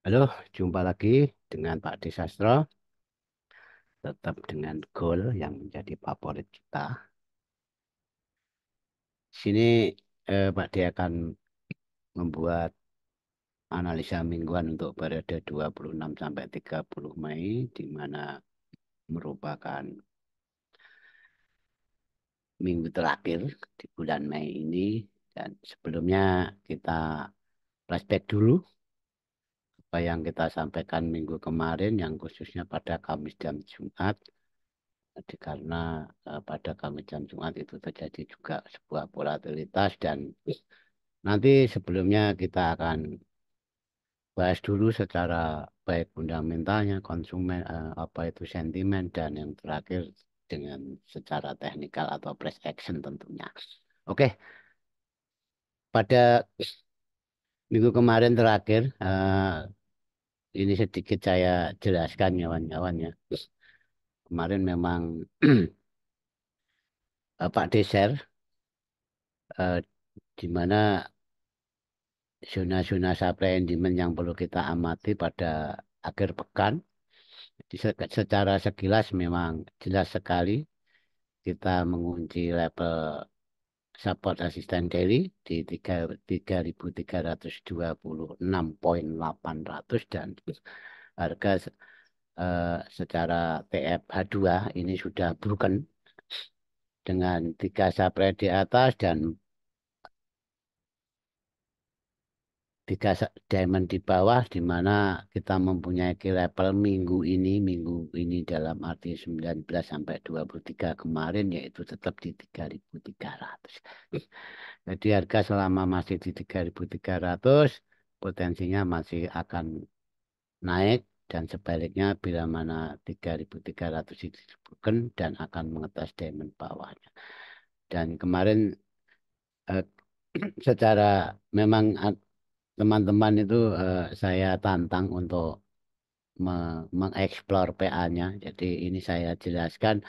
Halo, jumpa lagi dengan Pak D Sastro, tetap dengan goal yang menjadi favorit kita. Sini Pak D akan membuat analisa mingguan untuk periode 26 sampai 30 Mei, di mana merupakan minggu terakhir di bulan Mei ini. Dan sebelumnya kita flashback dulu apa yang kita sampaikan minggu kemarin, yang khususnya pada Kamis dan Jumat. Jadi karena pada Kamis dan Jumat itu terjadi juga sebuah volatilitas, dan nanti sebelumnya kita akan bahas dulu secara baik fundamentalnya, konsumen, apa itu sentimen, dan yang terakhir dengan secara teknikal atau price action tentunya. Oke, pada minggu kemarin terakhir, ini sedikit saya jelaskan kawan-kawan ya. Kemarin memang Pak Deser, di mana zona-zona supply and demand yang perlu kita amati pada akhir pekan. Jadi secara sekilas memang jelas sekali kita mengunci level support resistance daily di 3.326,800, dan harga secara TFH2 ini sudah broken dengan 3 supply di atas dan 3 diamond di bawah, di mana kita mempunyai key level minggu ini dalam arti 19 sampai 23 kemarin, yaitu tetap di 3.300. Jadi harga selama masih di 3.300 potensinya masih akan naik, dan sebaliknya bila mana 3.300 itu disebutkan dan akan mengetes diamond bawahnya. Dan kemarin eh, secara memang teman-teman itu saya tantang untuk mengeksplor PA-nya. Jadi ini saya jelaskan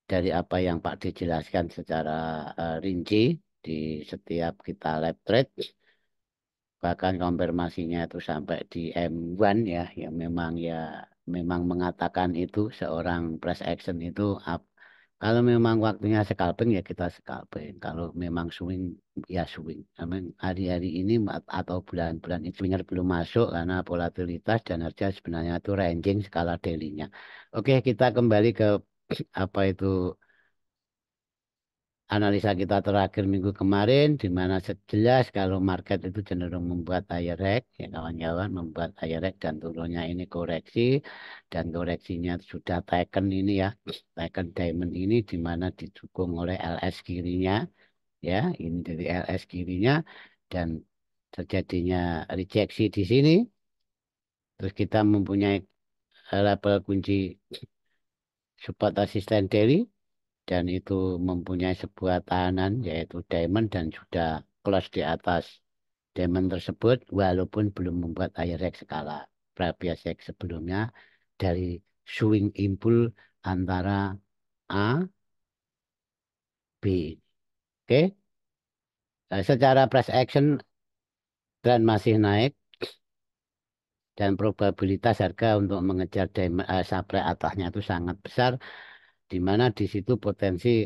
dari apa yang Pak dijelaskan secara rinci di setiap kita live trade. Bahkan konfirmasinya itu sampai di M1 ya, yang memang mengatakan itu seorang press action itu kalau memang waktunya scalping ya kita scalping. Kalau memang swing ya swing. Memang hari-hari ini atau bulan-bulan itu swinger belum masuk karena volatilitas, dan harga sebenarnya itu ranging skala daily-nya. Oke, kita kembali ke apa itu analisa kita terakhir minggu kemarin, di mana jelas kalau market itu cenderung membuat higher high, ya kawan-kawan, membuat higher high dan turunnya ini koreksi, dan koreksinya sudah taken ini ya, taken diamond ini, di mana didukung oleh LS kirinya, ya ini dari LS kirinya, dan terjadinya rejeksi di sini. Terus kita mempunyai level kunci support resistance daily, dan itu mempunyai sebuah tahanan yaitu diamond, dan sudah close di atas diamond tersebut walaupun belum membuat higher high skala previous high sebelumnya dari swing impulse antara A B. Oke. Secara price action tren masih naik, dan probabilitas harga untuk mengejar diamond, supply atasnya itu sangat besar, di mana di situ potensi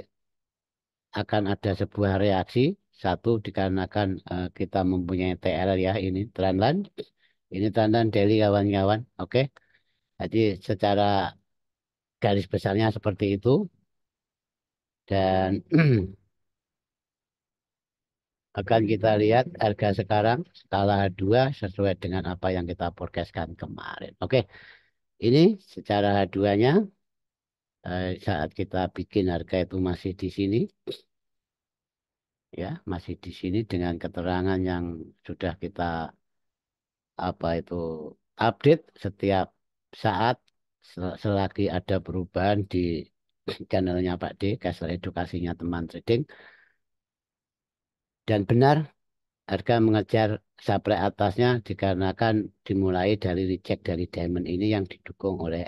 akan ada sebuah reaksi. Satu, dikarenakan kita mempunyai TL ya, ini trendline. Ini trendline daily kawan-kawan. Oke. Jadi secara garis besarnya seperti itu. Dan akan kita lihat harga sekarang skala H2 sesuai dengan apa yang kita forecastkan kemarin. Oke. Ini secara H2-nya saat kita bikin harga itu masih di sini. Ya, masih di sini dengan keterangan yang sudah kita apa itu update setiap saat, selagi ada perubahan di channelnya Pak D, Castle Edukasinya Teman Trading. Dan benar harga mengejar supply atasnya dikarenakan dimulai dari reject dari diamond ini yang didukung oleh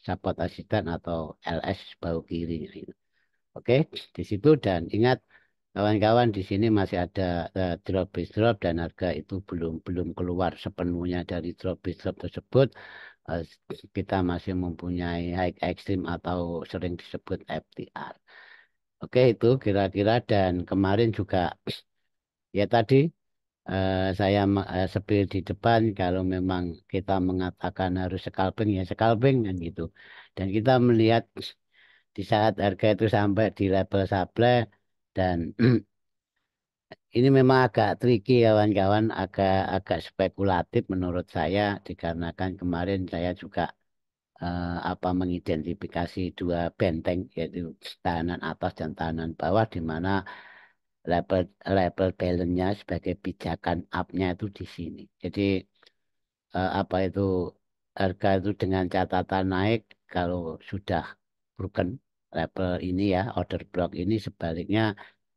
support asisten atau LS bahu kirinya itu. Oke, di situ. Dan ingat kawan-kawan di sini masih ada drop base drop dan harga itu belum belum keluar sepenuhnya dari drop base drop tersebut. Eh, kita masih mempunyai high extreme atau sering disebut FTR. Oke, itu kira-kira dan kemarin juga ya tadi saya sepil di depan kalau memang kita mengatakan harus scalping ya scalping kan gitu. Dan kita melihat di saat harga itu sampai di level supply dan ini memang agak tricky kawan-kawan, agak agak spekulatif menurut saya dikarenakan kemarin saya juga apa mengidentifikasi dua benteng yaitu tahanan atas dan tahanan bawah di mana level level balance-nya sebagai pijakan up-nya itu di sini. Jadi apa itu harga itu dengan catatan naik kalau sudah broken level ini ya order block ini sebaliknya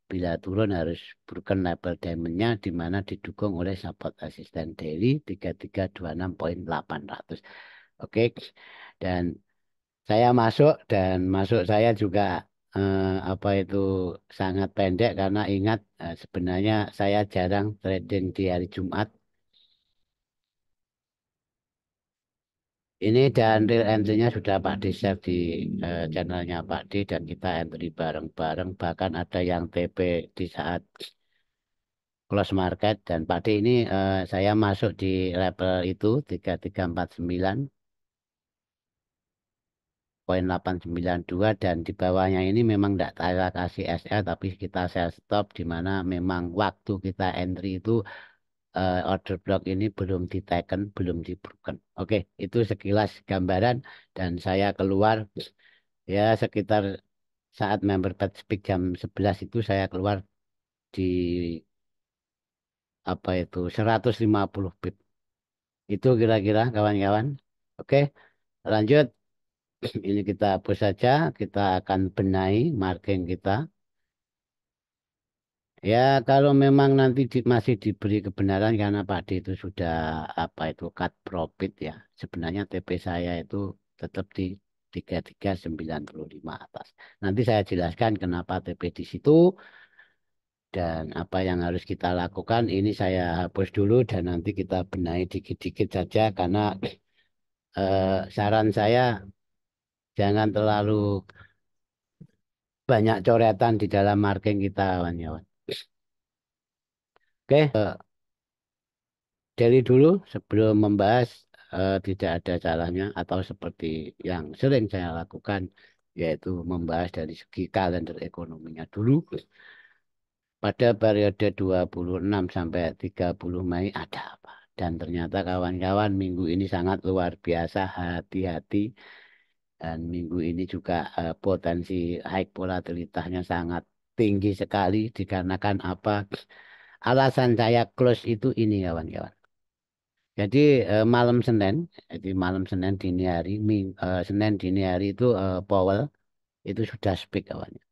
bila turun harus broken level diamond-nya di mana didukung oleh support resistance daily 3326.800. Oke. Dan saya masuk dan masuk saya juga apa itu sangat pendek karena ingat sebenarnya saya jarang trading di hari Jumat. Ini dan real entry-nya sudah Pak D share di channelnya Pak D dan kita entry bareng-bareng bahkan ada yang TP di saat close market dan Pak D ini saya masuk di level itu 3349.892 dan di bawahnya ini memang tidak saya kasih SL tapi kita sell stop di mana memang waktu kita entry itu order block ini belum diteken, belum di broken. Oke, itu sekilas gambaran dan saya keluar ya sekitar saat member pet speak jam 11 itu saya keluar di apa itu 150 pip. Itu kira-kira kawan-kawan. Oke, lanjut. Ini kita hapus saja. Kita akan benahi marking kita. Ya, kalau memang nanti masih diberi kebenaran karena Pak D itu sudah apa itu cut profit ya. Sebenarnya TP saya itu tetap di 3395 atas. Nanti saya jelaskan kenapa TP di situ dan apa yang harus kita lakukan. Ini saya hapus dulu dan nanti kita benahi dikit-dikit saja karena saran saya jangan terlalu banyak coretan di dalam marking kita kawan-kawan. Oke, dari dulu sebelum membahas tidak ada salahnya atau seperti yang sering saya lakukan yaitu membahas dari segi kalender ekonominya dulu pada periode 26 sampai 30 Mei ada apa. Dan ternyata kawan-kawan minggu ini sangat luar biasa hati-hati dan minggu ini juga potensi high volatilitasnya sangat tinggi sekali dikarenakan apa? Alasan saya close itu ini kawan-kawan. Jadi malam Senin, jadi malam Senin dini hari, Senin dini hari itu Powell itu sudah speak kawannya.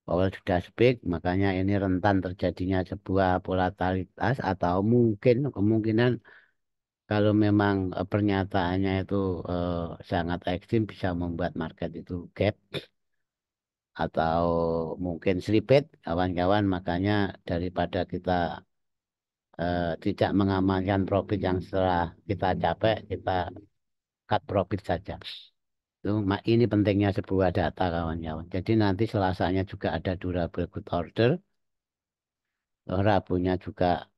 Powell sudah speak, makanya ini rentan terjadinya sebuah volatilitas atau mungkin kemungkinan kalau memang pernyataannya itu eh, sangat ekstrim bisa membuat market itu gap atau mungkin slipit kawan-kawan. Makanya daripada kita tidak mengamankan profit yang setelah kita capek, kita cut profit saja. Itu, ini pentingnya sebuah data kawan-kawan. Jadi nanti Selasanya juga ada durable good order. Rabunya juga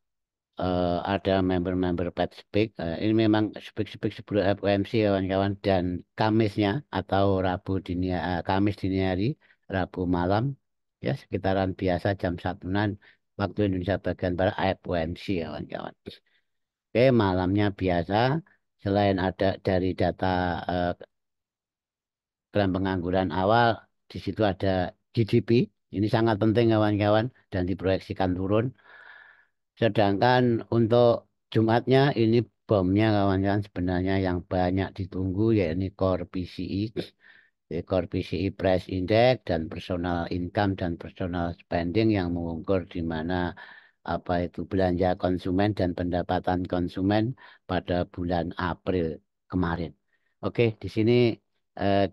ada member-member pet speak. Ini memang speak-speak sebelum FOMC kawan-kawan. Dan Kamisnya atau Kamis dini hari, Rabu malam, ya sekitaran biasa jam 1-an waktu Indonesia bagian Barat FOMC kawan-kawan. Oke, malamnya biasa. Selain ada dari data eh, klaim pengangguran awal, di situ ada GDP. Ini sangat penting kawan-kawan dan diproyeksikan turun. Sedangkan untuk Jumatnya ini bomnya kawan-kawan sebenarnya yang banyak ditunggu yaitu Core PCI, Core PCI Price Index dan Personal Income dan Personal Spending yang mengukur di mana apa itu belanja konsumen dan pendapatan konsumen pada bulan April kemarin. Oke, di sini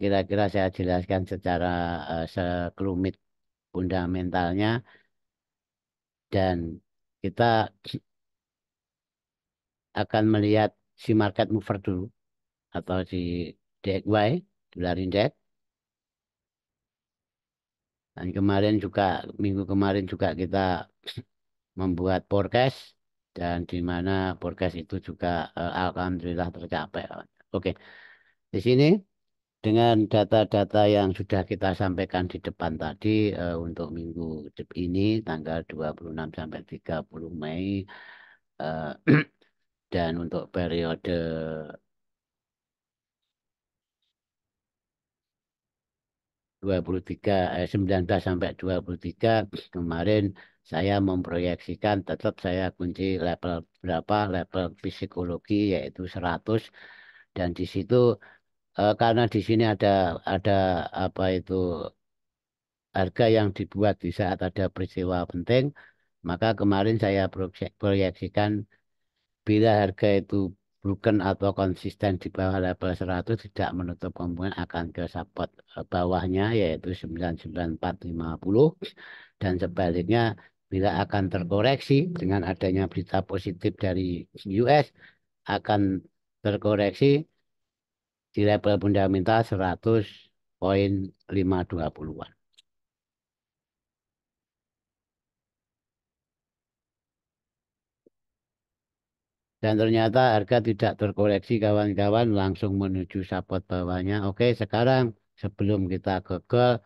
kira-kira saya jelaskan secara sekelumit fundamentalnya, dan kita akan melihat si market mover dulu atau si DXY, Dollar Index. Dan kemarin juga, minggu kemarin juga kita membuat forecast, dan di mana forecast itu juga alhamdulillah tercapai. Oke, di sini dengan data-data yang sudah kita sampaikan di depan tadi, untuk minggu ini tanggal 26 sampai 30 Mei, eh, dan untuk periode 19 sampai 23 kemarin, saya memproyeksikan tetap saya kunci level berapa, level psikologi yaitu 100. Dan di situ, karena di sini ada apa itu, harga yang dibuat di saat ada peristiwa penting, maka kemarin saya proyeksikan bila harga itu broken atau konsisten di bawah level 100, tidak menutup kemungkinan akan ke support bawahnya yaitu 99450, dan sebaliknya bila akan terkoreksi dengan adanya berita positif dari US, akan terkoreksi di level fundamental 100,520-an. Dan ternyata harga tidak terkoreksi kawan-kawan, langsung menuju support bawahnya. Oke, sekarang sebelum kita ke goal,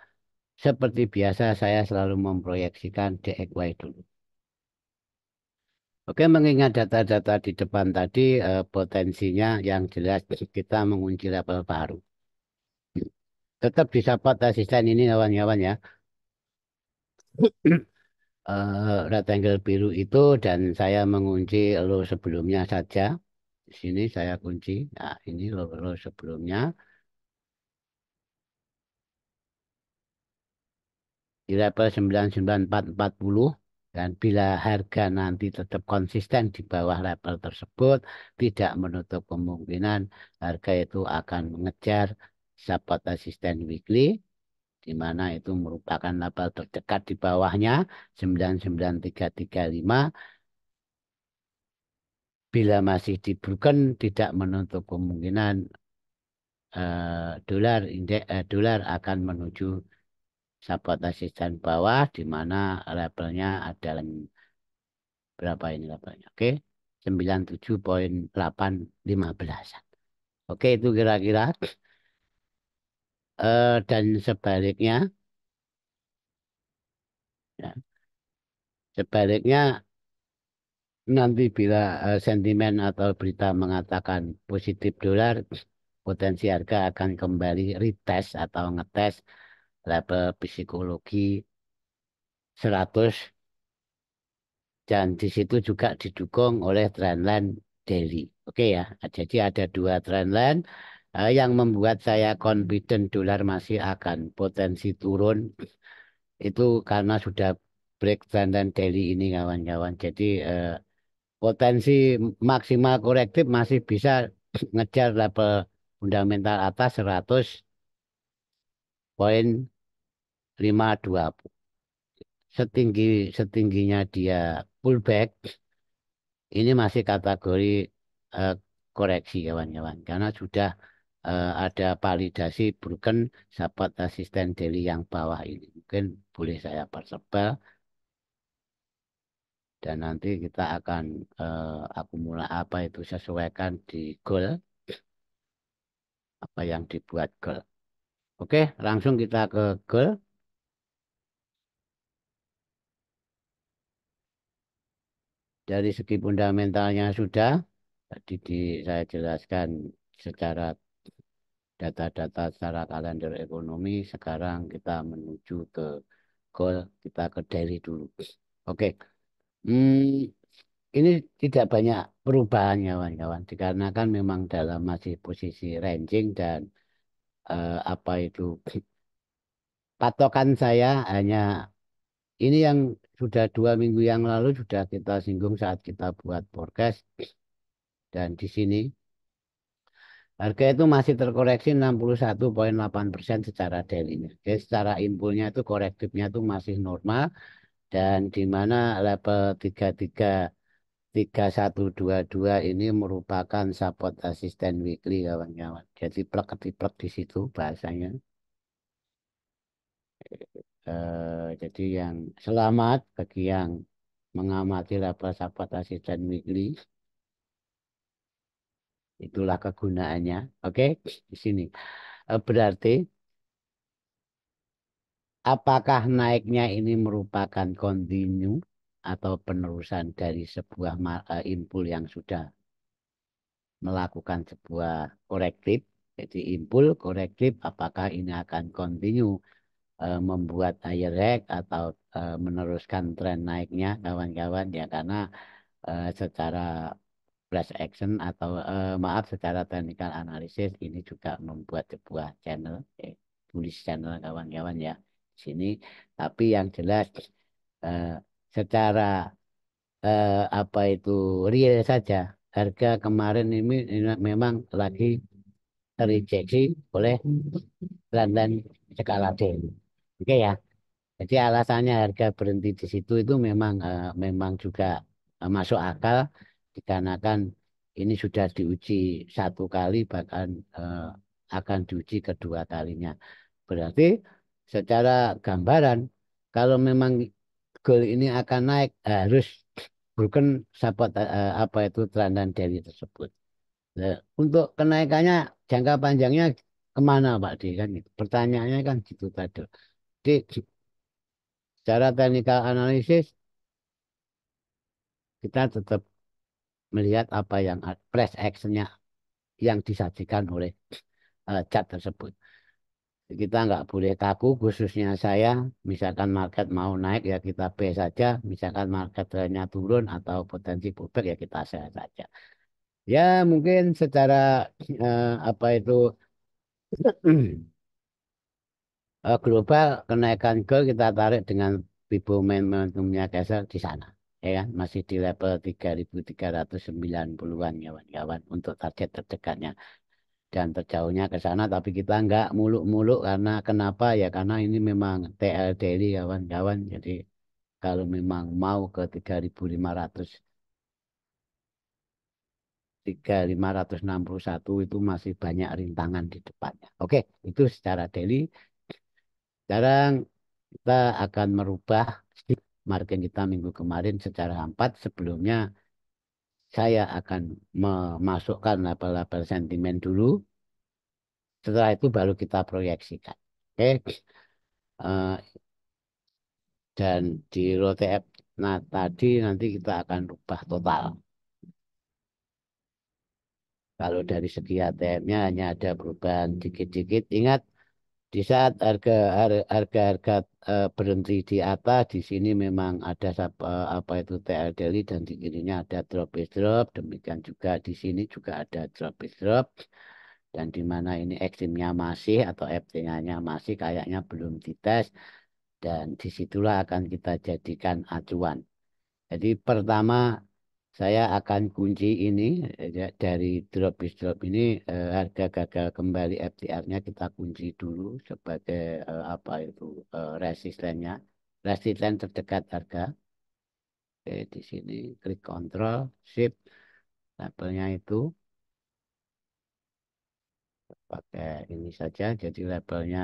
seperti biasa saya selalu memproyeksikan DXY dulu. Oke, mengingat data-data di depan tadi, potensinya yang jelas kita mengunci level baru. Tetap di support asisten ini kawan-kawan ya. Rectangle biru itu, dan saya mengunci low sebelumnya saja. Di sini saya kunci. Nah, ini low sebelumnya di level 99440, dan bila harga nanti tetap konsisten di bawah level tersebut, tidak menutup kemungkinan harga itu akan mengejar support asisten weekly, di mana itu merupakan level terdekat di bawahnya 99335. Bila masih di broken, tidak menutup kemungkinan dolar akan menuju support asisten bawah, di mana levelnya adalah berapa ini levelnya? Oke, 97,815. Oke, itu kira-kira. Dan sebaliknya, ya, sebaliknya nanti bila sentimen atau berita mengatakan positif dolar, potensi harga akan kembali retest atau ngetes level psikologi 100, dan di situ juga didukung oleh trendline daily. Oke ya, jadi ada dua trendline yang membuat saya confident dolar masih akan potensi turun. Itu karena sudah break trendline daily ini kawan-kawan. Jadi potensi maksimal korektif masih bisa ngejar level fundamental atas 100,520. Setingginya dia pullback, ini masih kategori eh, koreksi kawan-kawan, karena sudah ada validasi broken support asisten daily yang bawah ini. Mungkin boleh saya persebal, dan nanti kita akan akumulasi apa itu, sesuaikan di goal apa yang dibuat goal. Oke, langsung kita ke goal. Dari segi fundamentalnya sudah tadi saya jelaskan secara data-data secara kalender ekonomi. Sekarang kita menuju ke goal, kita ke daily dulu. Oke, ini tidak banyak perubahan kawan-kawan, dikarenakan memang dalam masih posisi ranging, dan apa itu, patokan saya hanya ini yang sudah 2 minggu yang lalu sudah kita singgung saat kita buat forecast, dan di sini Harga itu masih terkoreksi 61,8% secara daily-nya. Jadi secara impulnya itu korektifnya itu masih normal dan di mana level 3122 ini merupakan support asisten weekly kawan-kawan. Jadi plek ketiplek di situ bahasanya. Jadi yang selamat bagi yang mengamati level support asisten weekly, itulah kegunaannya. Oke, di sini. Berarti apakah naiknya ini merupakan continue atau penerusan dari sebuah impul yang sudah melakukan sebuah korektif. Jadi impul korektif apakah ini akan continue membuat higher rate atau meneruskan tren naiknya kawan-kawan ya karena secara price action atau maaf secara technical analysis ini juga membuat sebuah channel bullish channel kawan-kawan ya di sini tapi yang jelas eh, secara apa itu real saja harga kemarin ini memang lagi terrejeksi oleh dan skala D. Oke ya. Jadi alasannya harga berhenti di situ itu memang juga masuk akal dikarenakan ini sudah diuji satu kali bahkan akan diuji kedua kalinya. Berarti secara gambaran kalau memang goal ini akan naik harus broken support apa itu tren dari tersebut. Nah, untuk kenaikannya jangka panjangnya kemana Pak D kan gitu. Pertanyaannya kan gitu tadi. Jadi secara technical analysis kita tetap melihat apa yang price actionnya yang disajikan oleh chart tersebut. Kita nggak boleh kaku, khususnya saya. Misalkan market mau naik ya kita B saja. Misalkan market trennya turun atau potensi pullback ya kita sell saja. Ya mungkin secara apa itu global kenaikan gold kita tarik dengan Fibo momentumnya geser di sana. Ya kan? Masih di level 3.390-an kawan-kawan untuk target terdekatnya. Dan terjauhnya ke sana tapi kita nggak muluk-muluk karena kenapa ya karena ini memang TL daily kawan-kawan jadi kalau memang mau ke 3.500 3.561 itu masih banyak rintangan di depannya. Oke, itu secara daily. Sekarang kita akan merubah margin kita minggu kemarin secara 4. Sebelumnya saya akan memasukkan level-level sentimen dulu. Setelah itu baru kita proyeksikan. Oke. Eh, dan di ROTF nah tadi nanti kita akan rubah total. Kalau dari segi ATM-nya hanya ada perubahan dikit-dikit. Ingat di saat harga-harga berhenti di atas, di sini memang ada apa itu TL daily dan di kirinya ada drop is drop. Demikian juga di sini juga ada drop is drop. Dan di mana ini ekstrimnya masih atau FT-nya masih kayaknya belum dites. Dan disitulah akan kita jadikan acuan. Jadi pertama saya akan kunci ini dari drop is drop ini harga gagal kembali FTR-nya kita kunci dulu sebagai apa itu resistennya, resisten terdekat harga. Oke, di sini klik Ctrl Shift labelnya itu pakai ini saja. Jadi labelnya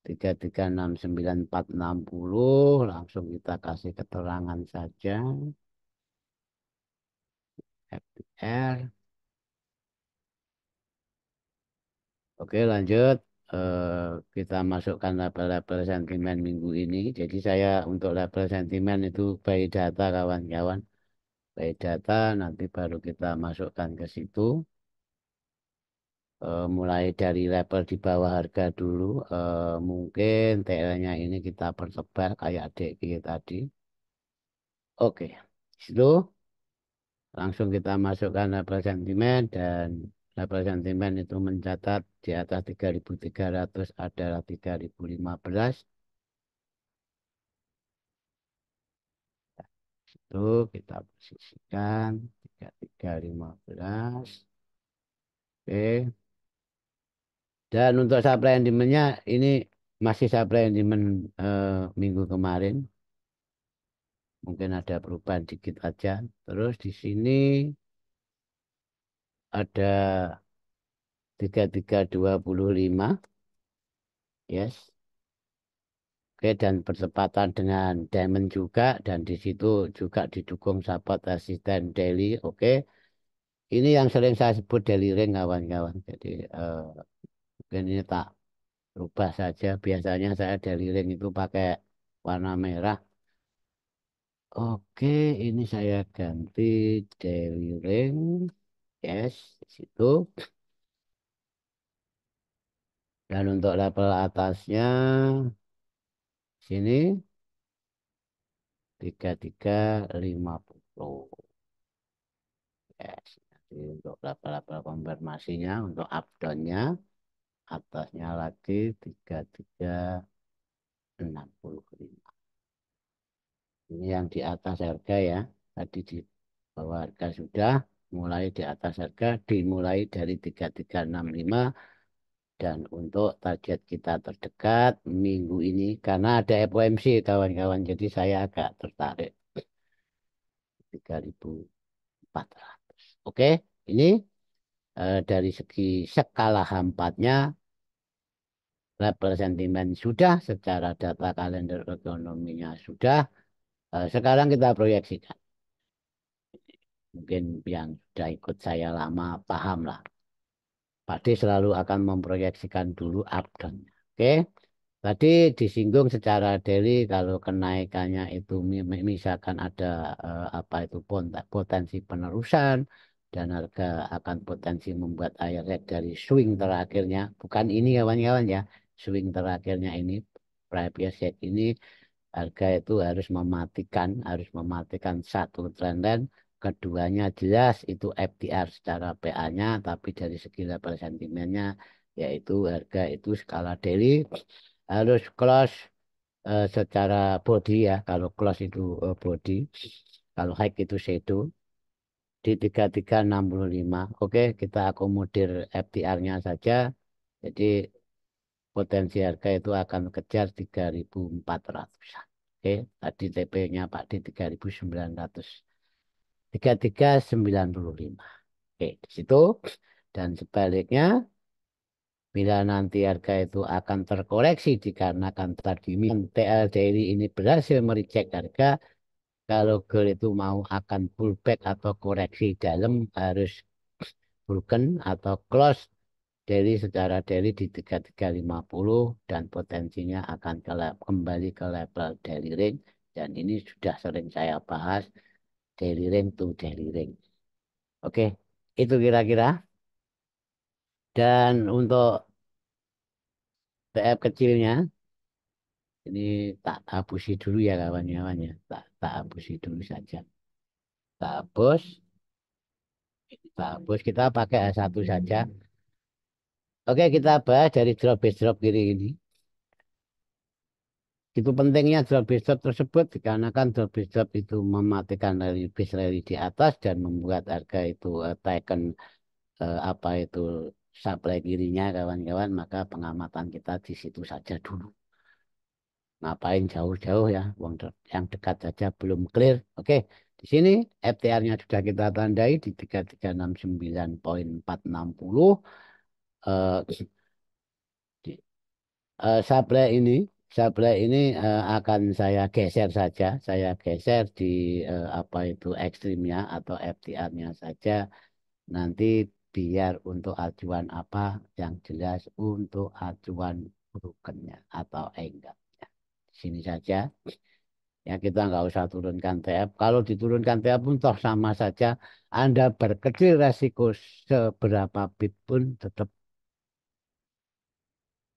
3369460 langsung kita kasih keterangan saja FTR. Oke, lanjut. Kita masukkan label-label sentimen minggu ini. Jadi saya untuk label sentimen itu by data kawan-kawan. By data nanti baru kita masukkan ke situ. Mulai dari level di bawah harga dulu. Mungkin TL-nya ini kita pertebal kayak DG tadi. Oke, itu langsung kita masukkan label sentimen dan label sentimen itu mencatat di atas 3.300 adalah 3.015. Itu kita posisikan 3315. Oke. Dan untuk supply and demand-nya ini masih supply and demand minggu kemarin. Mungkin ada perubahan dikit aja. Terus di sini ada 3325, yes. Oke, dan bertepatan dengan diamond juga, dan di situ juga didukung support resisten daily. Oke, ini yang sering saya sebut daily ring kawan-kawan. Jadi mungkin ini tak rubah saja. Biasanya saya daily ring itu pakai warna merah. Oke, ini saya ganti daily ring, yes, di situ. Dan untuk level atasnya sini 3350. Yes. Jadi untuk level-level konfirmasinya untuk up down-nya atasnya lagi 3365. Ini yang di atas harga ya. Tadi di bawah harga sudah mulai di atas harga dimulai dari 3365 dan untuk target kita terdekat minggu ini karena ada FOMC kawan-kawan jadi saya agak tertarik 3400. Oke, ini dari segi skala hampatnya level sentimen sudah, secara data kalender ekonominya sudah. Sekarang kita proyeksikan. Mungkin yang sudah ikut saya lama paham lah. Pak D selalu akan memproyeksikan dulu up down. Oke, tadi disinggung secara daily kalau kenaikannya itu misalkan ada apa itu potensi penerusan dan harga akan potensi membuat akhirnya dari swing terakhirnya, bukan ini kawan-kawan ya, swing terakhirnya ini previous set ini harga itu harus mematikan satu trend line. Keduanya jelas itu FTR secara PA-nya, tapi dari segi level sentimennya yaitu harga itu skala daily harus close secara body ya. Kalau close itu body, kalau high itu shadow di 3365. Oke, kita akomodir FTR-nya saja. Jadi potensi harga itu akan kejar 3400-an. Oke, tadi TP-nya Pak di 3900. 3395. Oke, di situ. Dan sebaliknya, bila nanti harga itu akan terkoreksi dikarenakan tadi TLDRI ini berhasil merecek harga, kalau gold itu mau akan pullback atau koreksi dalam harus broken atau close daily secara daily di 3350 dan potensinya akan kembali ke level daily range dan ini sudah sering saya bahas daily range to daily range. Oke, itu kira-kira. Dan untuk TF kecilnya ini tak hapusi dulu ya kawan-kawan ya. Tak hapusi dulu saja. Tak hapus, tak hapus kita pakai A1 saja. Oke, kita bahas dari drop base drop kiri ini. Itu pentingnya drop base drop tersebut dikarenakan drop base drop itu mematikan rally base rally di atas dan membuat harga itu taken apa itu supply kirinya kawan-kawan maka pengamatan kita di situ saja dulu. Ngapain jauh-jauh ya, yang dekat saja belum clear. Oke, di sini FTR-nya sudah kita tandai di 3369,460. Eh, supply ini akan saya geser saja. Saya geser di apa itu ekstrimnya atau FTR-nya saja. Nanti biar untuk acuan apa yang jelas untuk acuan brokernya atau enggaknya. Sini saja. Ya kita nggak usah turunkan TF. Kalau diturunkan TF pun toh sama saja. Anda berkecil resiko seberapa pip pun tetap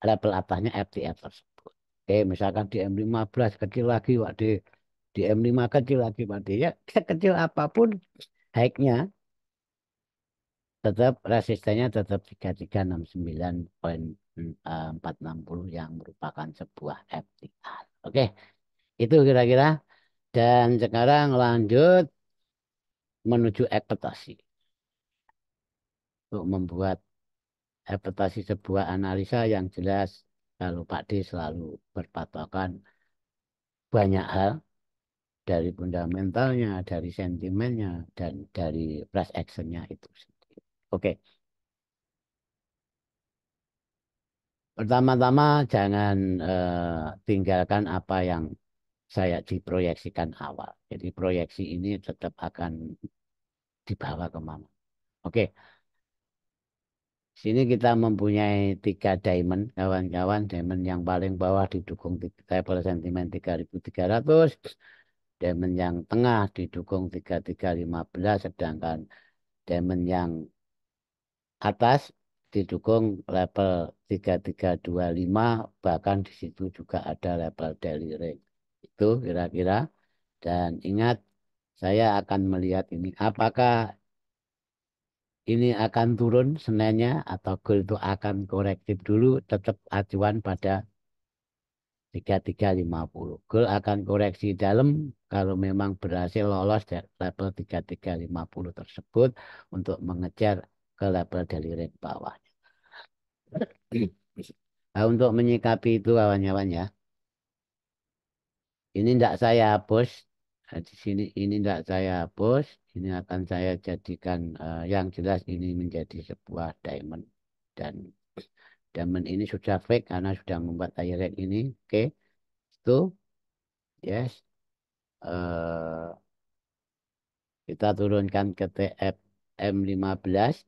level atasnya FTF tersebut. Oke, misalkan di M15 kecil lagi, Pak di M5 kecil lagi, Pak ya sekecil apapun high-nya tetap resistennya tetap 3369,460 yang merupakan sebuah FTR. Oke, itu kira-kira. Dan sekarang lanjut menuju ekspektasi untuk membuat interpretasi sebuah analisa yang jelas kalau Pak D selalu berpatokan banyak hal dari fundamentalnya, dari sentimennya, dan dari price actionnya itu sendiri. Oke, pertama-tama jangan tinggalkan apa yang saya diproyeksikan awal. Jadi proyeksi ini tetap akan dibawa kemana. Oke, sini kita mempunyai tiga diamond, kawan-kawan. Diamond yang paling bawah didukung level sentimen 3.300. Diamond yang tengah didukung 3315. Sedangkan diamond yang atas didukung level 3325. Bahkan di situ juga ada level daily rate. Itu kira-kira. Dan ingat, saya akan melihat ini apakah ini akan turun senennya atau gold itu akan korektif dulu, tetap acuan pada 3350. Gold akan koreksi dalam kalau memang berhasil lolos dari level 3350 tersebut untuk mengejar ke level dari rate bawah. Nah, untuk menyikapi itu kawan-kawan ya, ini tidak saya hapus. Nah, di sini ini tidak saya hapus. Ini akan saya jadikan yang jelas ini menjadi sebuah diamond. Dan diamond ini sudah fake karena sudah membuat iron ini. Oke, itu yes. Eh, kita turunkan ke TFM 15.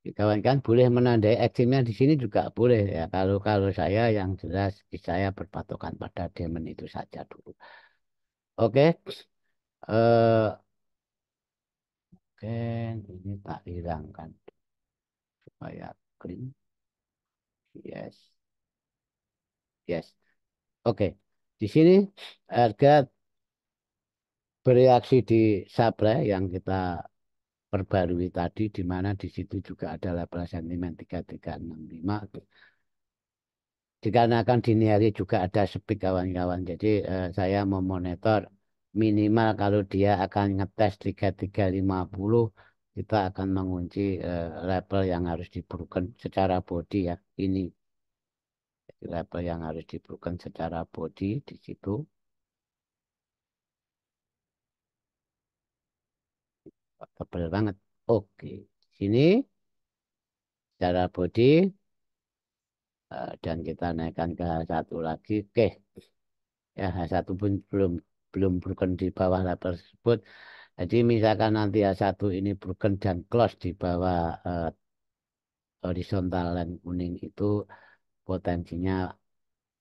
Kawan-kawan boleh menandai ekstrimnya di sini juga boleh ya. Kalau kalau saya yang jelas saya berpatokan pada diamond itu saja dulu. Oke. Oke, ini tak hilangkan supaya clean. Yes, yes. Oke, di sini harga bereaksi di supply yang kita perbarui tadi, di mana di situ juga ada level sentimen 3365. Dikarenakan dini hari juga ada speak kawan-kawan. Jadi saya memonitor minimal kalau dia akan ngetes 3350, kita akan mengunci level yang harus diberikan secara body ya. Ini level yang harus diberikan secara body di situ. Tebal banget. Oke, sini secara body dan kita naikkan ke H1 lagi. Oke, ya H1 pun belum belum broken di bawah level tersebut. Jadi misalkan nanti H1 ini broken dan close di bawah horizontal line kuning itu potensinya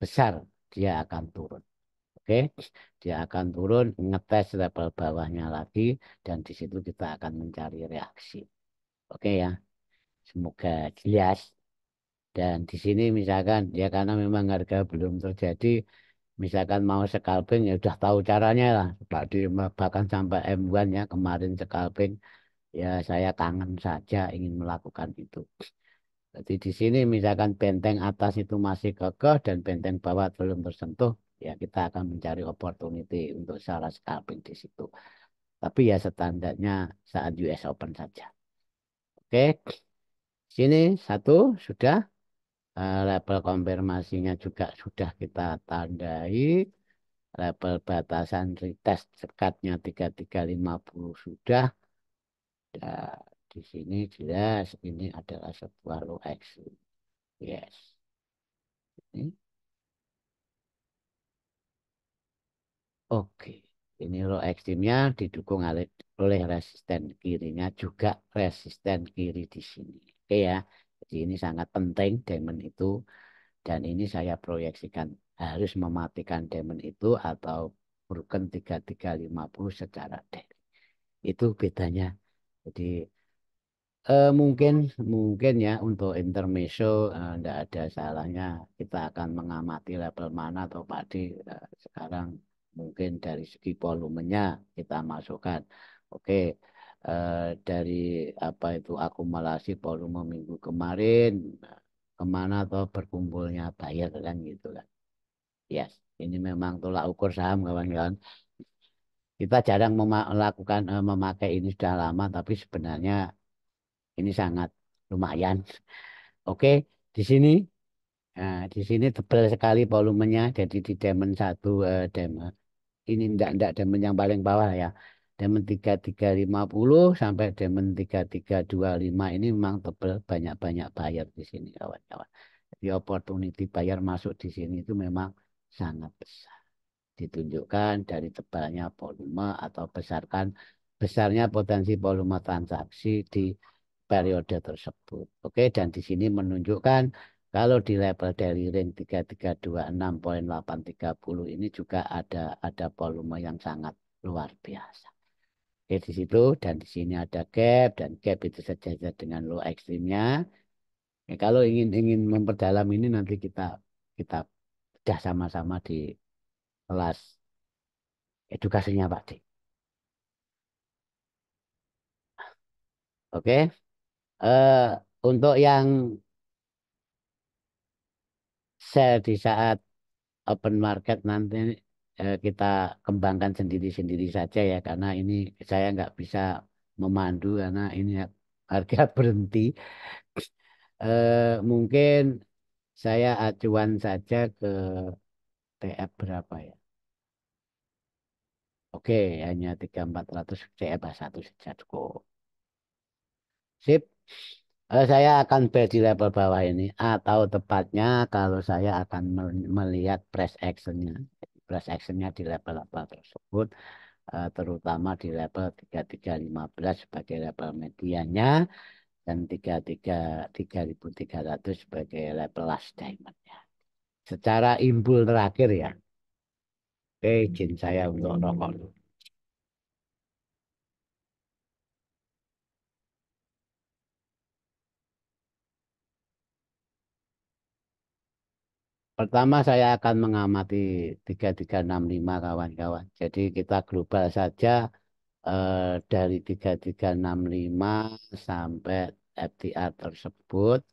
besar dia akan turun. Oke, dia akan turun ngetes level bawahnya lagi dan di situ kita akan mencari reaksi. Oke ya, semoga jelas. Dan di sini misalkan ya karena memang harga belum terjadi, misalkan mau scalping ya udah tahu caranya lah. Tadi bahkan sampai M1 ya kemarin scalping ya saya kangen saja ingin melakukan itu. Jadi di sini misalkan benteng atas itu masih kekeh dan benteng bawah belum tersentuh, ya kita akan mencari opportunity untuk salah scalping di situ. Tapi ya standarnya saat US Open saja. Oke, sini satu sudah. Level konfirmasinya juga sudah kita tandai. Level batasan retest sekatnya 3350 sudah. Dan di sini jelas ini adalah sebuah low action. Yes. Ini oke. Ini low ekstrimnya didukung oleh resisten kirinya juga resisten kiri di sini. Oke ya. Jadi ini sangat penting diamond itu dan ini saya proyeksikan harus mematikan diamond itu atau broken 3350 secara daily. Itu bedanya. Jadi mungkin mungkin ya untuk intermezzo enggak ada salahnya kita akan mengamati level mana atau padi sekarang mungkin dari segi volumenya kita masukkan. Oke, dari apa itu akumulasi volume minggu kemarin kemana atau berkumpulnya buyer kan gitu kan. Yes, ini memang tolak ukur saham kawan-kawan. Kita jarang melakukan memakai ini sudah lama tapi sebenarnya Ini sangat lumayan. Oke, di sini di sini tebal sekali volumenya. Jadi di Diamond satu Diamond ini enggak Diamond yang paling bawah ya. Diamond 3350 sampai Diamond 3325 ini memang tebal banyak-banyak buyer di sini kawan-kawan. Jadi opportunity buyer masuk di sini itu memang sangat besar. Ditunjukkan dari tebalnya volume atau besarnya potensi volume transaksi di periode tersebut. Oke, dan di sini menunjukkan kalau di level dari ring 3326,830 ini juga ada volume yang sangat luar biasa. Oke, di situ dan di sini ada gap dan gap itu sejajar dengan low ekstrimnya. Ya, kalau ingin ingin memperdalam ini nanti kita sudah sama-sama di kelas edukasinya Pak D. Oke, eh, untuk yang sell di saat open market nanti kita kembangkan sendiri-sendiri saja ya karena ini saya nggak bisa memandu karena ini harga berhenti. Mungkin saya acuan saja ke TF berapa ya? Oke, hanya 3400 CF satu saja cukup. Sip. Saya akan beli di level bawah ini atau tepatnya kalau saya akan melihat price actionnya. Price actionnya di level tersebut terutama di level 3315 sebagai level mediannya dan 3300 sebagai level last diamond ya. Secara impul terakhir ya. Oke, izin saya untuk rokok dulu. Pertama saya akan mengamati 3365 kawan-kawan. Jadi kita global saja dari 3365 sampai FTR tersebut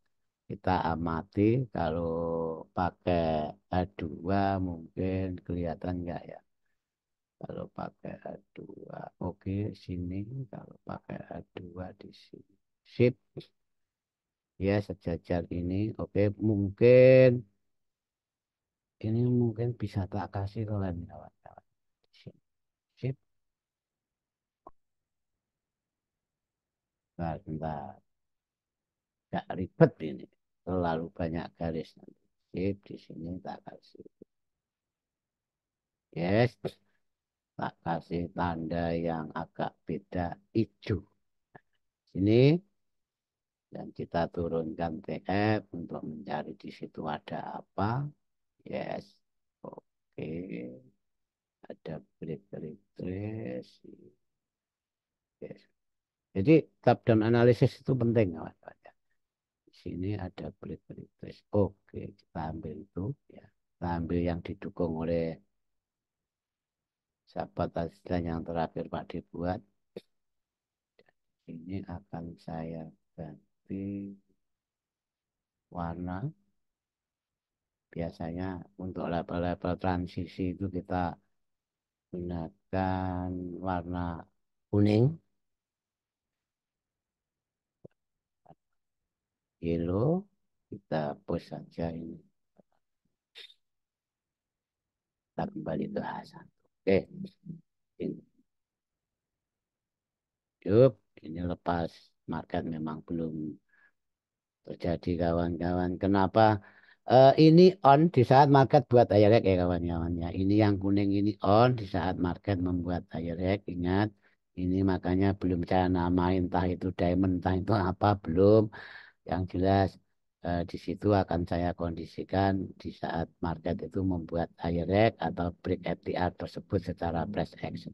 kita amati kalau pakai A2 mungkin kelihatan nggak ya? Kalau pakai A2, oke sini. Kalau pakai A2 di sini. Sip, ya sejajar ini. Oke, mungkin ini mungkin bisa tak kasih kalian kawan-kawan. Sip, sip. Bentar, bentar. Nggak ribet ini. Terlalu banyak garis nanti. Sip, di sini tak kasih. Yes, tak kasih tanda yang agak beda hijau. Sini dan kita turunkan TF untuk mencari di situ ada apa. Yes. Oke. Ada break trace. Yes. Jadi top down analysis itu penting kawan-kawan, ya. Di sini ada break trace. Oke, kita ambil itu ya. Kita ambil yang didukung oleh sahabat asisten yang terakhir Pak dibuat. Ini akan saya ganti warna. Biasanya untuk level-level transisi itu kita gunakan warna kuning, yellow. Kita post saja ini. Kita kembali ke Hasan. Oke, ini, yup, ini lepas market memang belum terjadi kawan-kawan. Kenapa? Ini on di saat market buat high rate ya kawan-kawan ya. Ini yang kuning ini on di saat market membuat high rate. Ingat, ini makanya belum saya namain entah itu diamond, entah itu apa belum. Yang jelas di situ akan saya kondisikan di saat market itu membuat high rate atau break FTR tersebut secara price action.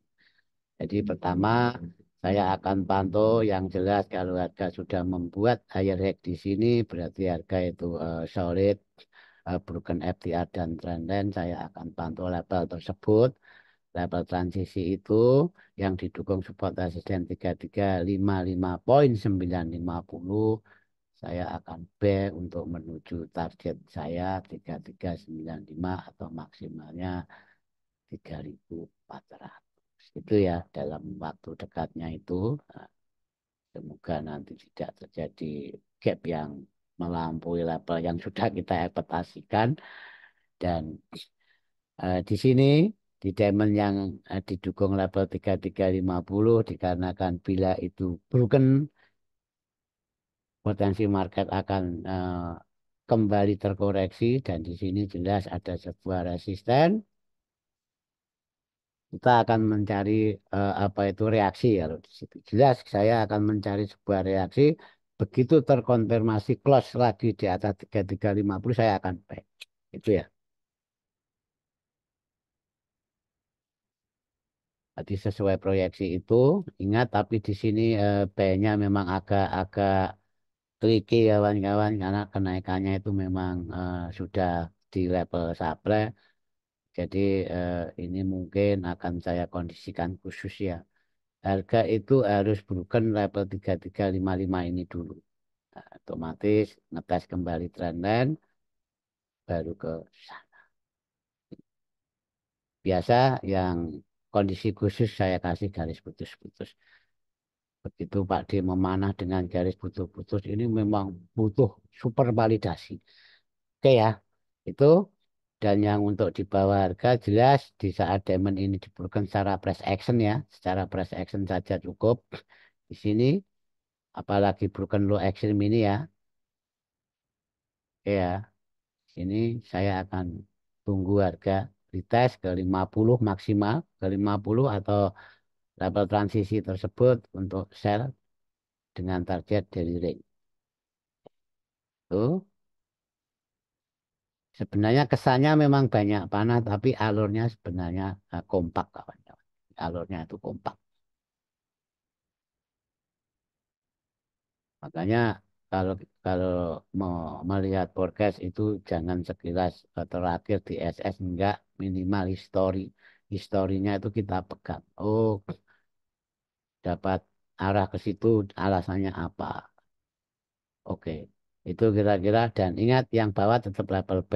Jadi pertama saya akan pantau yang jelas kalau harga sudah membuat higher high di sini berarti harga itu solid, broken FTR dan trendline saya akan pantau level tersebut. Level transisi itu yang didukung support resisten 3355,950 saya akan back untuk menuju target saya 3395 atau maksimalnya 3400 itu ya dalam waktu dekatnya itu. Nah, Semoga nanti tidak terjadi gap yang melampaui level yang sudah kita ekspektasikan. Dan di sini di diamond yang didukung level 3350 dikarenakan bila itu broken potensi market akan kembali terkoreksi dan di sini jelas ada sebuah resisten. Kita akan mencari apa itu reaksi kalau di situ. Jelas saya akan mencari sebuah reaksi. Begitu terkonfirmasi close lagi di atas 3350 saya akan buy. Itu ya. Tadi sesuai proyeksi itu, ingat tapi di sini buy-nya memang agak-agak tricky kawan-kawan karena kenaikannya itu memang sudah di level supply. Jadi ini mungkin akan saya kondisikan khusus ya. Harga itu harus broken level 3355 ini dulu. Nah, otomatis ngetes kembali trendline baru ke sana. Biasa yang kondisi khusus saya kasih garis putus-putus. Begitu Pak D memanah dengan garis putus-putus ini memang butuh super validasi. Oke ya, itu dan yang untuk di bawah harga jelas di saat diamond ini diperlukan secara price action ya, secara price action saja cukup. Di sini apalagi broken low action ini ya, ya ini saya akan tunggu harga retest ke 50 maksimal ke 50 atau level transisi tersebut untuk sell dengan target daily range. Tuh. Sebenarnya kesannya memang banyak panah, tapi alurnya sebenarnya kompak, kawan-kawan. Alurnya itu kompak. Makanya kalau kalau mau melihat forecast itu jangan sekilas terakhir di SS enggak minimal history. Historinya itu kita pegang. Oh, dapat arah ke situ alasannya apa? Oke. Itu kira-kira dan ingat yang bawah tetap level B.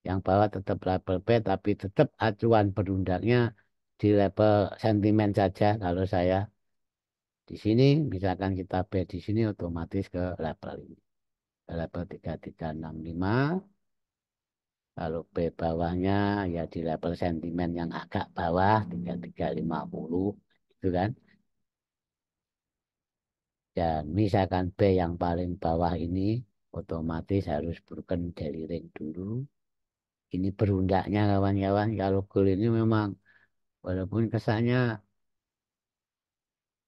Yang bawah tetap level B, tapi tetap acuan berundangnya di level sentimen saja. Kalau saya di sini, misalkan kita B di sini otomatis ke level ini. Ke level 3365. Kalau B bawahnya ya di level sentimen yang agak bawah 3350. Itu kan. Dan misalkan B yang paling bawah ini otomatis harus broken daily range dulu. Ini berundaknya kawan-kawan. Kalau goal ini memang walaupun kesannya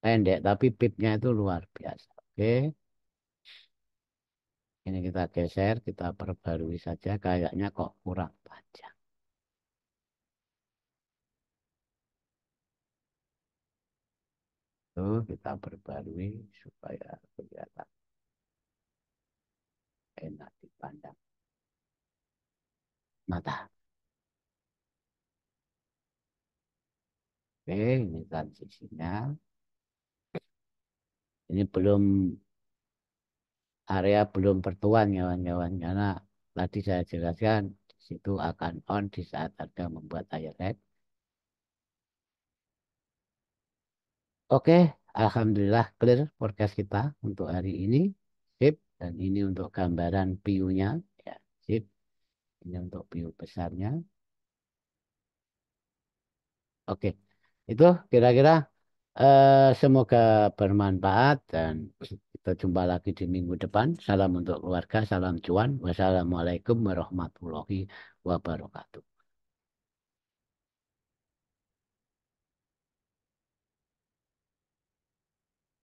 pendek tapi pipnya itu luar biasa. Oke, ini kita geser, kita perbarui saja. Kayaknya kok kurang panjang. Tuh, kita perbarui supaya kelihatan enak dipandang mata. Oke, ini transisinya. Ini belum area belum bertuan kawan-kawan karena tadi saya jelaskan di situ akan on di saat harga membuat higher high. Oke, alhamdulillah clear forecast kita untuk hari ini. Sip, dan ini untuk gambaran view-nya. Ya, sip. Ini untuk view besarnya. Oke, itu kira-kira semoga bermanfaat dan kita jumpa lagi di minggu depan. Salam untuk keluarga, salam cuan. Wassalamualaikum warahmatullahi wabarakatuh.